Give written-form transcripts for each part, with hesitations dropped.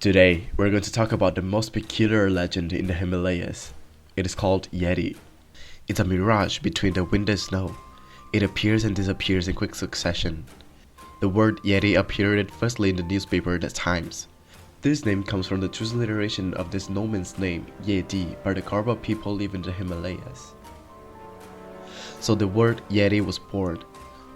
Today, we're going to talk about the most peculiar legend in the Himalayas. It is called Yeti. It's a mirage between the wind and snow. It appears and disappears in quick succession. The word Yeti appeared firstly in the newspaper The Times. This name comes from the transliteration of this nomad's name, Yeti, by the Garba people living in the Himalayas. So the word Yeti was born.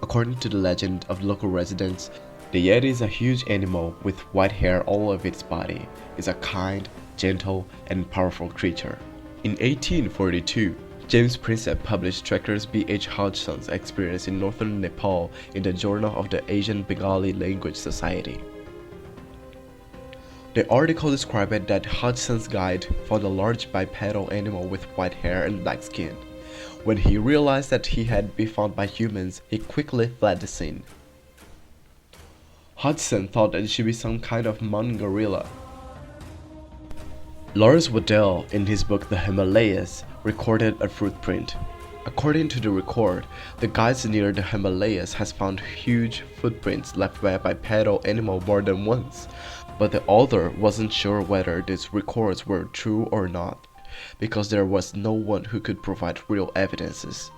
According to the legend of local residents, the Yeti is a huge animal with white hair all over its body. It's a kind, gentle, and powerful creature. In 1842, James Prinsep published Trekkers B.H. Hodgson's experience in northern Nepal in the Journal of the Asian Bengali Language Society. The article described that Hodgson's guide found a large bipedal animal with white hair and black skin. When he realized that he had been found by humans, he quickly fled the scene. Hodgson thought that it should be some kind of mountain gorilla. Lawrence Waddell, in his book The Himalayas, recorded a footprint. According to the record, the guides near the Himalayas has found huge footprints left by a bipedal animal more than once, but the author wasn't sure whether these records were true or not, because there was no one who could provide real evidences.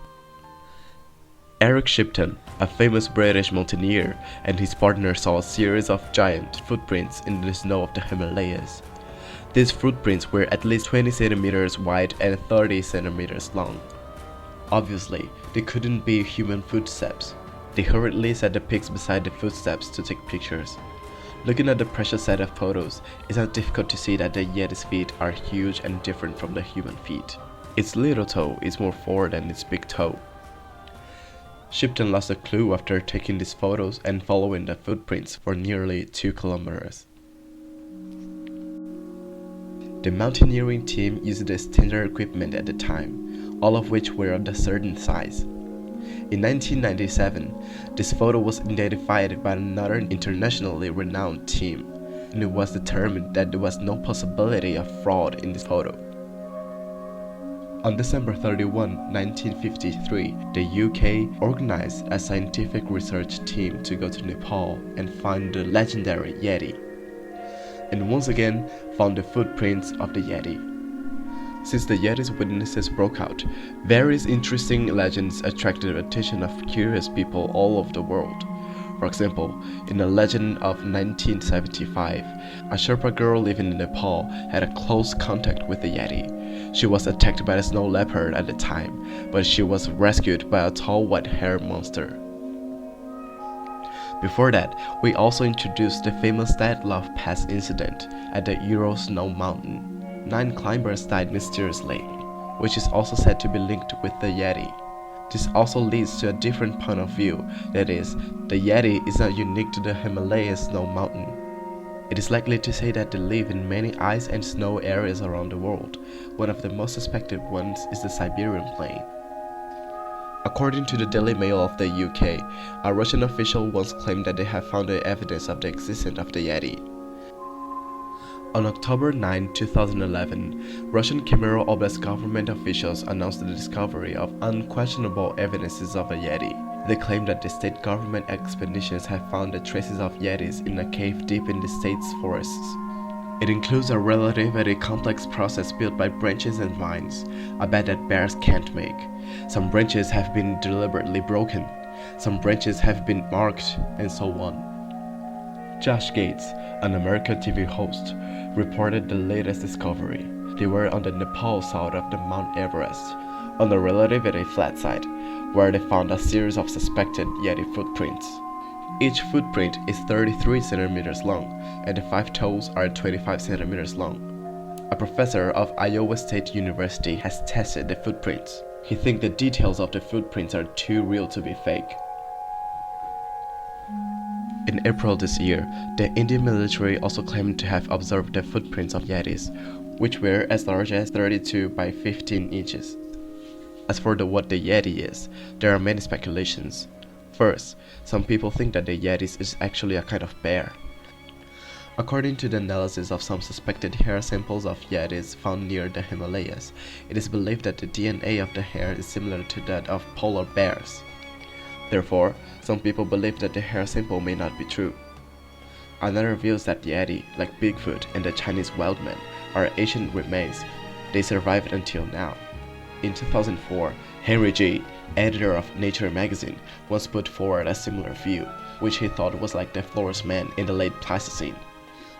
Eric Shipton, a famous British mountaineer, and his partner saw a series of giant footprints in the snow of the Himalayas. These footprints were at least 20 centimeters wide and 30 centimeters long. Obviously, they couldn't be human footsteps. They hurriedly set the pigs beside the footsteps to take pictures. Looking at the precious set of photos, it's not difficult to see that the Yeti's feet are huge and different from the human feet. Its little toe is more forward than its big toe. Shipton lost a clue after taking these photos and following the footprints for nearly 2 kilometers. The mountaineering team used the standard equipment at the time, all of which were of a certain size. In 1997, this photo was identified by another internationally renowned team, and it was determined that there was no possibility of fraud in this photo. On December 31, 1953, the UK organized a scientific research team to go to Nepal and find the legendary Yeti, and once again found the footprints of the Yeti. Since the Yeti's witnesses broke out, various interesting legends attracted the attention of curious people all over the world. For example, in a legend of 1975, a Sherpa girl living in Nepal had a close contact with the Yeti. She was attacked by a snow leopard at the time, but she was rescued by a tall white-haired monster. Before that, we also introduced the famous Dyatlov Pass incident at the Ural Snow Mountain. 9 climbers died mysteriously, which is also said to be linked with the Yeti. This also leads to a different point of view, that is, the Yeti is not unique to the Himalaya snow mountain. It is likely to say that they live in many ice and snow areas around the world. One of the most suspected ones is the Siberian plain. According to the Daily Mail of the UK, a Russian official once claimed that they have found the evidence of the existence of the Yeti. On October 9, 2011, Russian Khmer Oblast government officials announced the discovery of unquestionable evidences of a Yeti. They claimed that the state government expeditions have found the traces of Yetis in a cave deep in the state's forests. It includes a relatively complex process built by branches and vines, a bed that bears can't make. Some branches have been deliberately broken, some branches have been marked, and so on. Josh Gates, an American TV host, reported the latest discovery. They were on the Nepal side of the Mount Everest, on the relatively flat side, where they found a series of suspected Yeti footprints. Each footprint is 33 centimeters long, and the 5 toes are 25 centimeters long. A professor of Iowa State University has tested the footprints. He thinks the details of the footprints are too real to be fake. In April this year, the Indian military also claimed to have observed the footprints of Yetis, which were as large as 32 by 15 inches. As for what the Yeti is, there are many speculations. First, some people think that the Yeti is actually a kind of bear. According to the analysis of some suspected hair samples of Yetis found near the Himalayas, it is believed that the DNA of the hair is similar to that of polar bears. Therefore, some people believe that the hair sample may not be true. Another views that Yeti, like Bigfoot and the Chinese wildman, are ancient remains. They survived until now. In 2004, Henry J., editor of Nature magazine, once put forward a similar view, which he thought was like the Flores man in the late Pleistocene.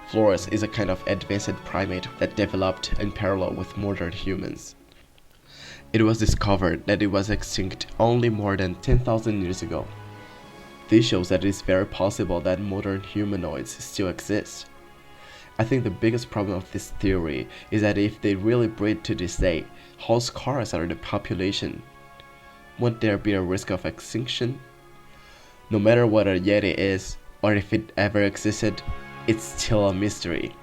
Flores is a kind of advanced primate that developed in parallel with modern humans. It was discovered that it was extinct only more than 10,000 years ago. This shows that it is very possible that modern humanoids still exist. I think the biggest problem of this theory is that if they really breed to this day, how scarce are the population? Won't there be a risk of extinction? No matter what a Yeti is, or if it ever existed, it's still a mystery.